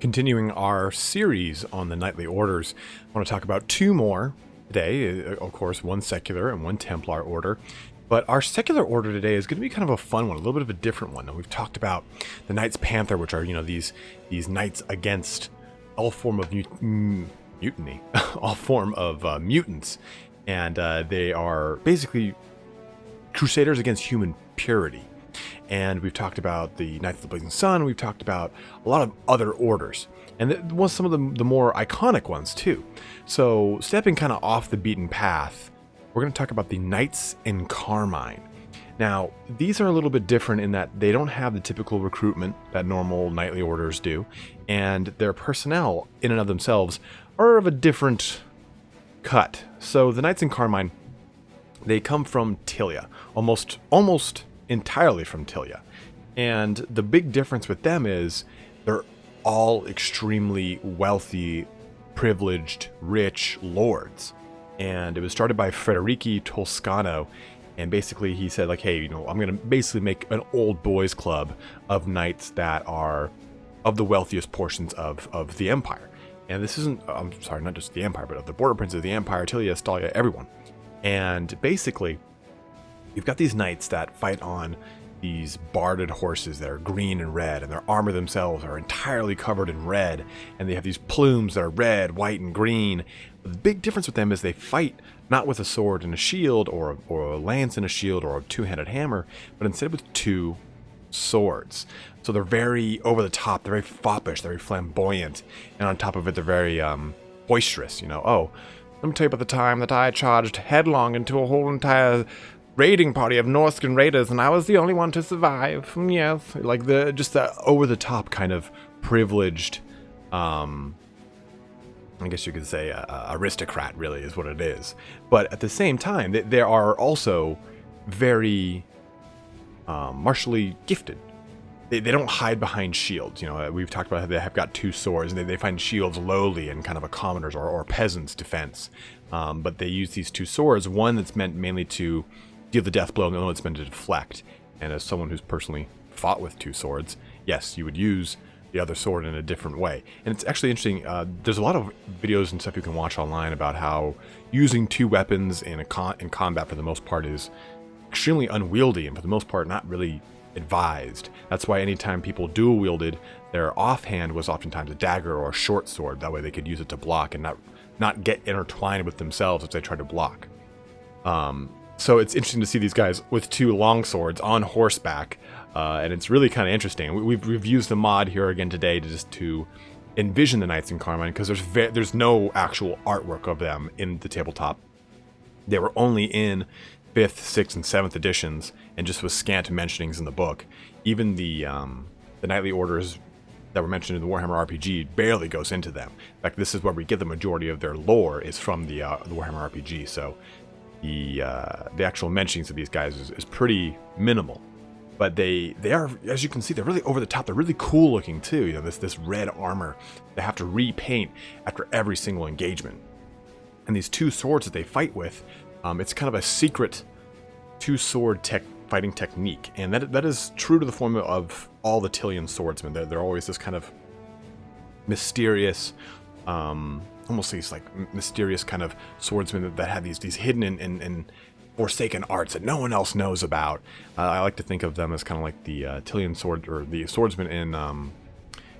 Continuing our series on the knightly orders, I want to talk about two more today. Of course, one secular and one Templar order. But our secular order today is going to be kind of a fun one, a little bit of a different one. And we've talked about the Knights Panther, which are, these knights against all form of mutiny, all form of mutants. And they are basically crusaders against human purity. And we've talked about the Knights of the Blazing Sun. We've talked about a lot of other orders. And it was some of the more iconic ones, too. So, stepping kind of off the beaten path, we're going to talk about the Knights Encarmine. Now, these are a little bit different in that they don't have the typical recruitment that normal knightly orders do. And their personnel, in and of themselves, are of a different cut. So, the Knights Encarmine, they come from Tilia. Almost entirely from Tilia. And the big difference with them is they're all extremely wealthy, privileged, rich lords. And it was started by Federico Toscano. And basically he said, like, hey, I'm going to basically make an old boys club of knights that are of the wealthiest portions of the empire. And this isn't, I'm sorry, not just the empire, but of the border princes of the empire, Tilia, Stylia, everyone. And basically, you've got these knights that fight on these barded horses that are green and red, and their armor themselves are entirely covered in red, and they have these plumes that are red, white, and green. But the big difference with them is they fight not with a sword and a shield, or a lance and a shield, or a two-handed hammer, but instead with two swords. So they're very over the top, they're very foppish, they're very flamboyant, and on top of it, they're very boisterous. Oh, let me tell you about the time that I charged headlong into a whole entire raiding party of Norscan raiders, and I was the only one to survive. Yes, like the over-the-top kind of privileged, I guess you could say aristocrat, really, is what it is. But at the same time, they are also very martially gifted. They don't hide behind shields. We've talked about how they have got two swords, and they find shields lowly in kind of a commoner's or peasant's defense. But they use these two swords, one that's meant mainly to deal the death blow, and the other one's meant to deflect. And as someone who's personally fought with two swords, yes, you would use the other sword in a different way. And it's actually interesting, there's a lot of videos and stuff you can watch online about how using two weapons in combat for the most part is extremely unwieldy, and for the most part not really advised. That's why anytime people dual wielded, their offhand was oftentimes a dagger or a short sword. That way they could use it to block and not get intertwined with themselves as they try to block. So it's interesting to see these guys with two long swords on horseback, and it's really kind of interesting. We've used the mod here again today to envision the Knights Encarmine, because there's no actual artwork of them in the tabletop. They were only in 5th, 6th, and 7th editions, and just with scant mentionings in the book. Even the knightly orders that were mentioned in the Warhammer RPG barely goes into them. In fact, this is where we get the majority of their lore, is from the Warhammer RPG. So the actual mentionings of these guys is pretty minimal. But they are, as you can see, they're really over the top. They're really cool looking too. This red armor they have to repaint after every single engagement. And these two swords that they fight with, it's kind of a secret two-sword fighting technique, and that is true to the formula of all the Tilian swordsmen. They're always this kind of mysterious, almost these like mysterious kind of swordsmen that have these hidden and forsaken arts that no one else knows about. I like to think of them as kind of like the Tilian sword, or the swordsman in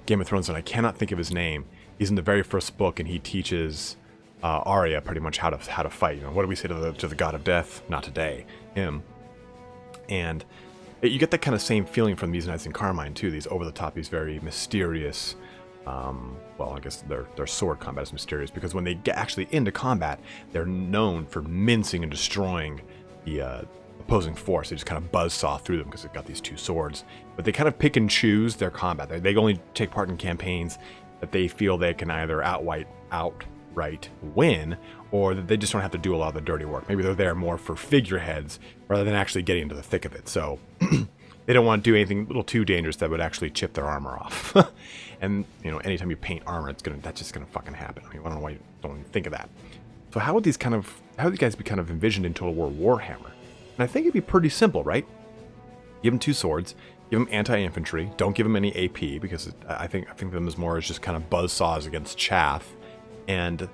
Game of Thrones, and I cannot think of his name. He's in the very first book, and he teaches Arya pretty much how to fight. What do we say to the god of death? Not today, him. And you get that kind of same feeling from these Knights Encarmine too. These over the top, these very mysterious. Well, I guess their sword combat is mysterious, because when they get actually into combat, they're known for mincing and destroying the opposing force. They just kind of buzzsaw through them because they've got these two swords. But they kind of pick and choose their combat. They only take part in campaigns that they feel they can either outright win, or that they just don't have to do a lot of the dirty work. Maybe they're there more for figureheads rather than actually getting into the thick of it. So they don't want to do anything a little too dangerous that would actually chip their armor off. And anytime you paint armor, that's just gonna fucking happen. I don't know why you don't even think of that. So how would these guys be kind of envisioned in Total War Warhammer? And I think it'd be pretty simple, right? Give them two swords, give Give them anti-infantry. Don't give them any AP, because I think of them as more as just kind of buzzsaws against chaff. And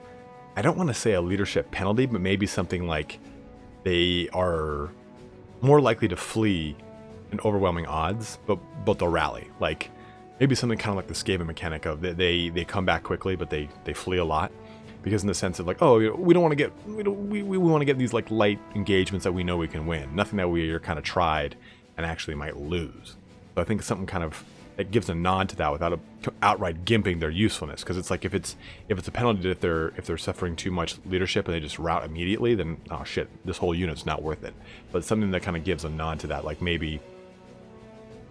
I don't want to say a leadership penalty, but maybe something like they are more likely to flee in overwhelming odds, but they'll rally. Like maybe something kind of like the Skaven mechanic of they come back quickly, but they flee a lot. Because in the sense of like, oh, we don't want to get we want to get these like light engagements that we know we can win, nothing that we are kind of tried and actually might lose. So I think something kind of that gives a nod to that without outright gimping their usefulness. Because it's like if it's a penalty if they're suffering too much leadership and they just rout immediately, then oh shit, this whole unit's not worth it. But something that kind of gives a nod to that, like maybe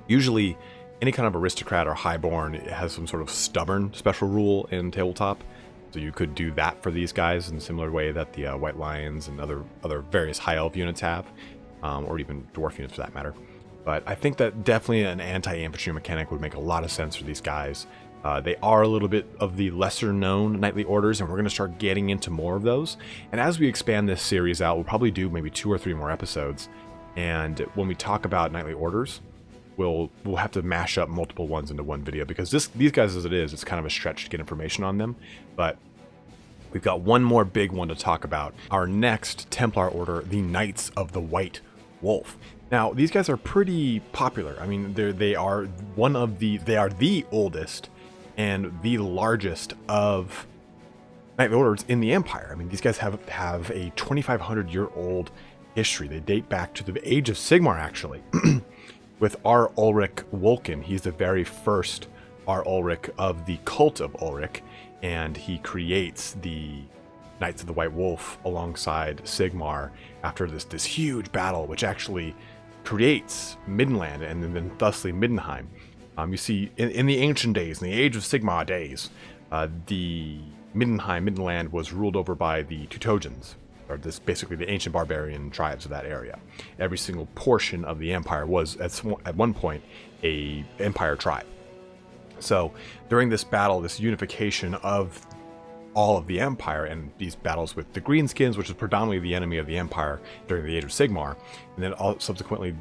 usually any kind of aristocrat or highborn has some sort of stubborn special rule in tabletop. So you could do that for these guys in a similar way that the White Lions and other various High Elf units have, or even Dwarf units for that matter. But I think that definitely an anti-infantry mechanic would make a lot of sense for these guys. They are a little bit of the lesser-known knightly orders, and we're going to start getting into more of those. And as we expand this series out, we'll probably do maybe 2 or 3 more episodes. And when we talk about knightly orders, we'll have to mash up multiple ones into one video, because these guys as it is, it's kind of a stretch to get information on them. But we've got one more big one to talk about. Our next Templar order, the Knights of the White Wolf. Now, these guys are pretty popular. I mean, they are the oldest and the largest of knightly orders in the Empire. I mean, these guys have a 2,500-year-old history. They date back to the Age of Sigmar, actually. With ar-ulric Wolkin. He's the very first ar-ulric of the cult of Ulric, and he creates the Knights of the White Wolf alongside Sigmar after this huge battle, which actually creates Middenland and then thusly Middenheim. You see, in the ancient days, in the Age of Sigmar days, the Middenland was ruled over by the Teutonians, or basically the ancient barbarian tribes of that area. Every single portion of the empire was at one point a empire tribe. So during this battle, this unification of all of the empire, and these battles with the Greenskins, which is predominantly the enemy of the empire during the Age of Sigmar, and then subsequently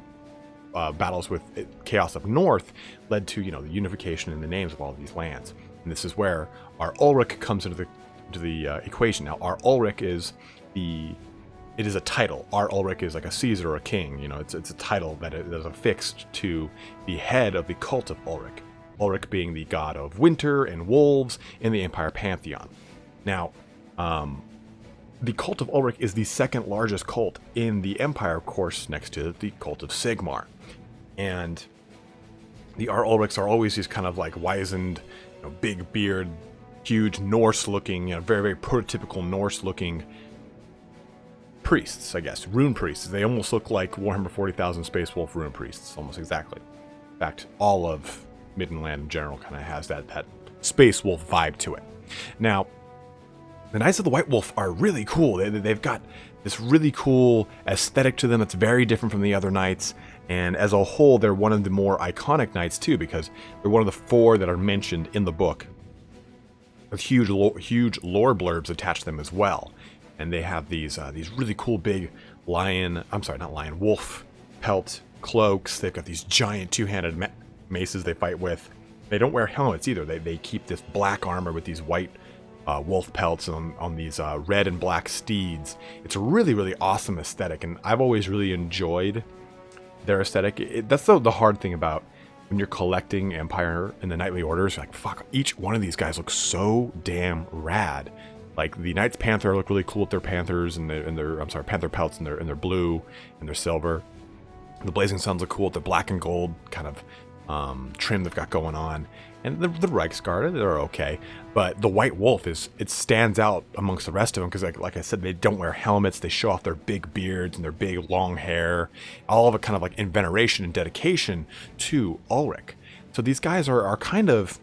battles with Chaos up north, led to the unification in the names of all of these lands. And this is where ar-ulric comes into the equation. Now, ar-ulric is it is a title. Ar-ulric is like a Caesar or a king. It's a title that is affixed to the head of the cult of Ulric. Ulric being the god of winter and wolves in the Empire pantheon. Now, the cult of Ulric is the second largest cult in the Empire, of course, next to the cult of Sigmar. And the ar-ulrics are always these kind of like wizened, big beard, huge Norse-looking, very, very prototypical Norse-looking priests, I guess, rune priests. They almost look like Warhammer 40,000 Space Wolf rune priests, almost exactly. In fact, all of Middenland in general kind of has that Space Wolf vibe to it. Now, the Knights of the White Wolf are really cool. They've got this really cool aesthetic to them that's very different from the other knights. And as a whole, they're one of the more iconic knights too, because they're one of the 4 that are mentioned in the book, with huge lore blurbs attached to them as well. And they have these really cool big wolf pelt cloaks. They've got these giant 2-handed maces they fight with. They don't wear helmets either. They keep this black armor with these white wolf pelts on these red and black steeds. It's a really, really awesome aesthetic, and I've always really enjoyed their aesthetic. That's the hard thing about when you're collecting Empire and the Knightly Orders. You're like, fuck, each one of these guys looks so damn rad. Like the Knights Panther look really cool with their panthers and their panther pelts and their blue and their silver. The Blazing Suns look cool with the black and gold kind of trim they've got going on. And the Reichsguard, they're okay. But the White Wolf it stands out amongst the rest of them because, like I said, they don't wear helmets. They show off their big beards and their big long hair. All of it kind of like in veneration and dedication to Ulric. So these guys are kind of...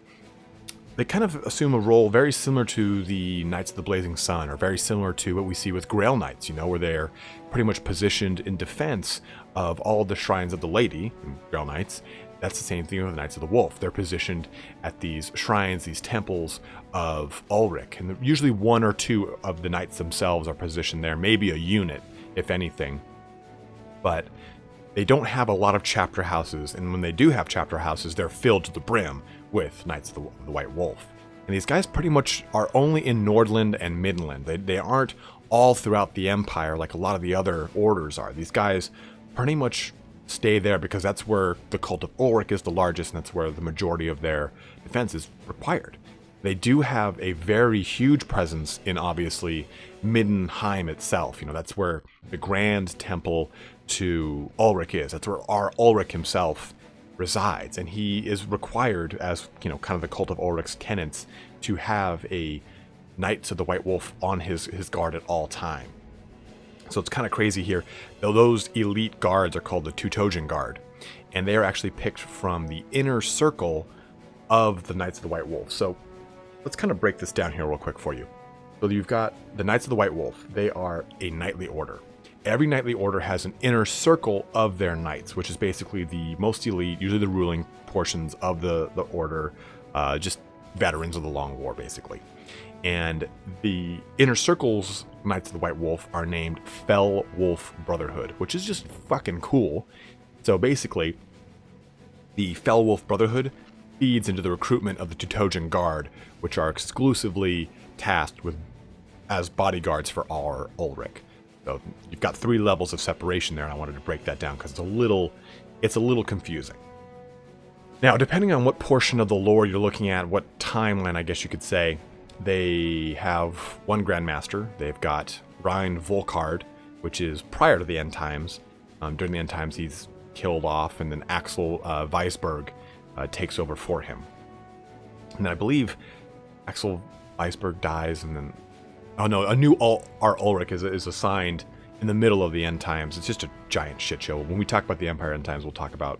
They kind of assume a role very similar to the Knights of the Blazing Sun, or very similar to what we see with Grail Knights, where they're pretty much positioned in defense of all of the shrines of the Lady, Grail Knights. That's the same thing with the Knights of the Wolf. They're positioned at these shrines, these temples of Ulric, and usually 1 or 2 of the knights themselves are positioned there, maybe a unit, if anything. But they don't have a lot of chapter houses, and when they do have chapter houses, they're filled to the brim with Knights of the White Wolf. And these guys pretty much are only in Nordland and Midland. They aren't all throughout the Empire like a lot of the other orders are. These guys pretty much stay there because that's where the cult of Ulric is the largest, and that's where the majority of their defense is required. They do have a very huge presence in, obviously, Middenheim itself. You know, that's where the grand temple to Ulric is. That's where ar-ulric himself resides, and he is required, as, you know, kind of the cult of Ulric's tenants, to have a Knights of the White Wolf on his guard at all time. So it's kind of crazy here. Though those elite guards are called the Teutogen Guard, and they are actually picked from the inner circle of the Knights of the White Wolf. So let's kind of break this down here real quick for you. So you've got the Knights of the White Wolf. They are a knightly order. Every knightly order has an inner circle of their knights, which is basically the most elite, usually the ruling portions of the order, just veterans of the Long War, basically. And the inner circles Knights of the White Wolf are named Fell Wolf Brotherhood, which is just fucking cool. So basically, the Fell Wolf Brotherhood feeds into the recruitment of the Teutogen Guard, which are exclusively tasked with as bodyguards for ar-ulric. So you've got 3 levels of separation there, and I wanted to break that down because it's a little confusing. Now, depending on what portion of the lore you're looking at, what timeline, I guess you could say, they have one Grandmaster. They've got Rhine Volkard, which is prior to the End Times. During the End Times, he's killed off, and then Axel Weisberg takes over for him. And then I believe Axel Weisberg dies, and then... Oh no, a new ar-ulric is assigned in the middle of the End Times. It's just a giant shit show. When we talk about the Empire End Times, we'll talk about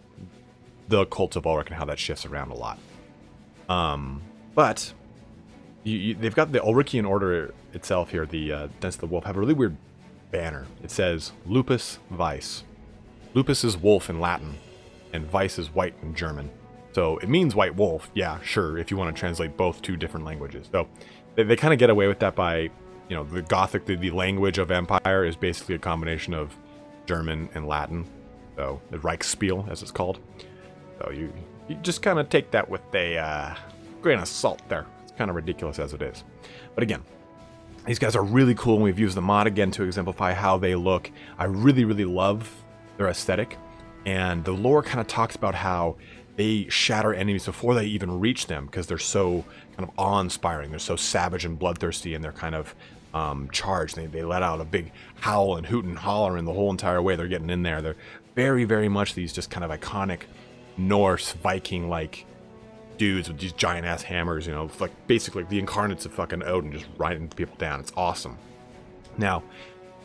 the cults of Ulric and how that shifts around a lot. But they've got the Ulrician order itself here, the Knights of the Wolf, have a really weird banner. It says Lupus Vice. Lupus is wolf in Latin, and Vice is white in German. So it means white wolf, yeah, sure, if you want to translate both to different languages. So they kind of get away with that by, you know, the Gothic, the language of Empire is basically a combination of German and Latin. So the Reichsspiel, as it's called. So you just kind of take that with a grain of salt there. It's kind of ridiculous as it is. But again, these guys are really cool, and we've used the mod again to exemplify how they look. I really, really love their aesthetic. And the lore kind of talks about how they shatter enemies before they even reach them because they're so kind of awe-inspiring. They're so savage and bloodthirsty, and they're kind of charged. They let out a big howl and hoot and holler, and the whole entire way they're getting in there. They're very, very much these just kind of iconic Norse Viking-like dudes with these giant-ass hammers, you know, like basically the incarnates of fucking Odin, just riding people down. It's awesome. Now,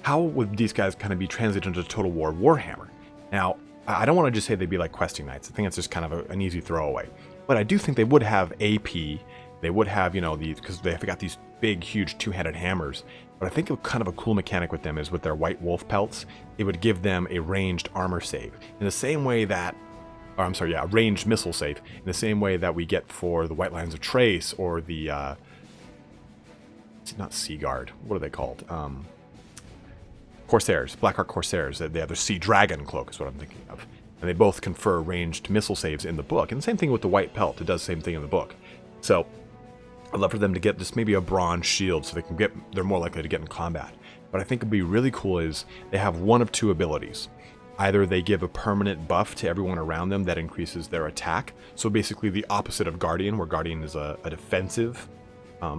how would these guys kind of be translated into Total War Warhammer? Now, I don't want to just say they'd be like questing knights. I think it's just kind of an easy throwaway. But I do think they would have AP. They would have, you know, because they've got these big, huge two-handed hammers. But I think kind of a cool mechanic with them is with their white wolf pelts, it would give them a ranged armor save. In the same way that, or I'm sorry, yeah, a ranged missile save. In the same way that we get for the White Lions of Trace or the, not Sea Guard, what are they called? Corsairs, Blackheart Corsairs. They have their Sea Dragon cloak is what I'm thinking of. And they both confer ranged missile saves in the book. And the same thing with the white pelt. It does the same thing in the book. So I'd love for them to get just maybe a bronze shield so they're more likely to get in combat. But I think it'd be really cool is they have one of two abilities. Either they give a permanent buff to everyone around them that increases their attack. So basically the opposite of Guardian, where Guardian is a defensive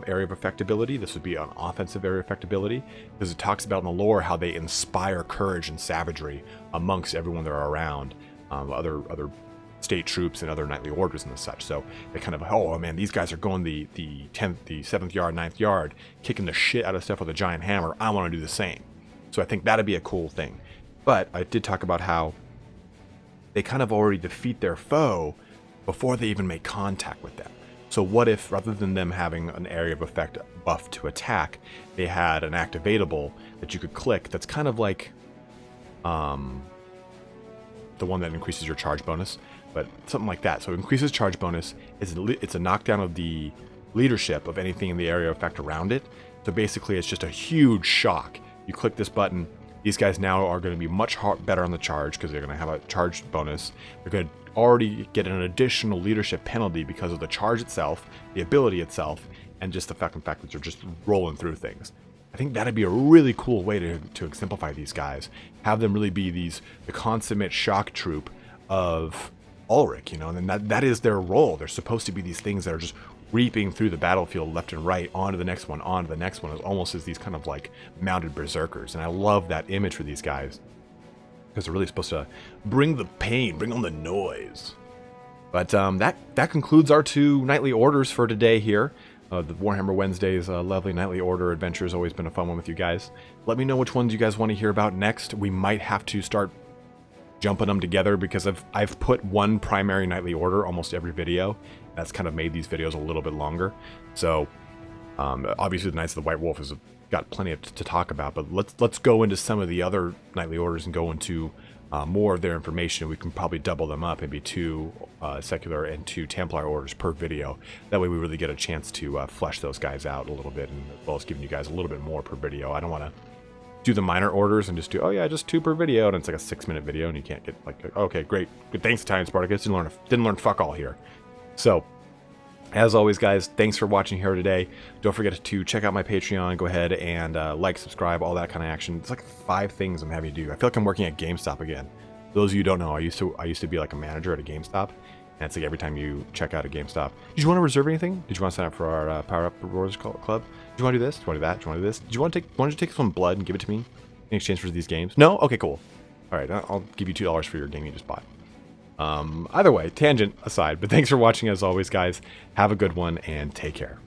area of effectability. This would be an offensive area of effectability, because it talks about in the lore how they inspire courage and savagery amongst everyone they're around, other state troops and other knightly orders and such. So they kind of, oh man, these guys are going the 10th, the 7th yard, 9th yard, kicking the shit out of stuff with a giant hammer. I want to do the same. So I think that'd be a cool thing. But I did talk about how they kind of already defeat their foe before they even make contact with them. So what if, rather than them having an area of effect buff to attack, they had an activatable that you could click that's kind of like the one that increases your charge bonus, but something like that. So it increases charge bonus. It's a knockdown of the leadership of anything in the area of effect around it. So basically it's just a huge shock. You click this button, These guys now are going to be much better on the charge because they're going to have a charge bonus. They're going to already get an additional leadership penalty because of the charge itself, the ability itself, and just the fact that they're just rolling through things. I think that'd be a really cool way to exemplify these guys. Have them really be the consummate shock troop of Ulric, you know, and that is their role. They're supposed to be these things that are just reaping through the battlefield left and right, onto the next one, onto the next one, almost as these kind of like mounted berserkers. And I love that image for these guys because they're really supposed to bring the pain, bring on the noise. But that concludes our 2 nightly orders for today here. The Warhammer Wednesday's lovely nightly order adventure has always been a fun one with you guys. Let me know which ones you guys want to hear about next. We might have to start jumping them together because I've put one primary nightly order almost every video. That's kind of made these videos a little bit longer. So obviously the Knights of the White Wolf has got plenty to talk about, but let's go into some of the other nightly orders and go into more of their information. We can probably double them up, maybe 2 secular and 2 Templar orders per video. That way we really get a chance to flesh those guys out a little bit, and as well as giving you guys a little bit more per video. I don't want to do the minor orders and just do, oh yeah, just 2 per video, and it's like a 6-minute video, and you can't get like, okay, great, good, thanks ItalianSpartacus, didn't learn fuck all here. So, as always, guys, thanks for watching here today. Don't forget to check out my Patreon. Go ahead and like, subscribe, all that kind of action. It's like 5 things I'm having to do. I feel like I'm working at GameStop again. For those of you who don't know, I used to be like a manager at a GameStop, and it's like every time you check out a GameStop, did you want to reserve anything? Did you want to sign up for our Power Up Rewards Club? Did you want to do this? Do you want to do that? Do you want to do this? Did you want to take some blood and give it to me in exchange for these games? No? Okay, cool. All right, I'll give you $2 for your game you just bought. Either way, tangent aside, but thanks for watching as always, guys. Have a good one and take care.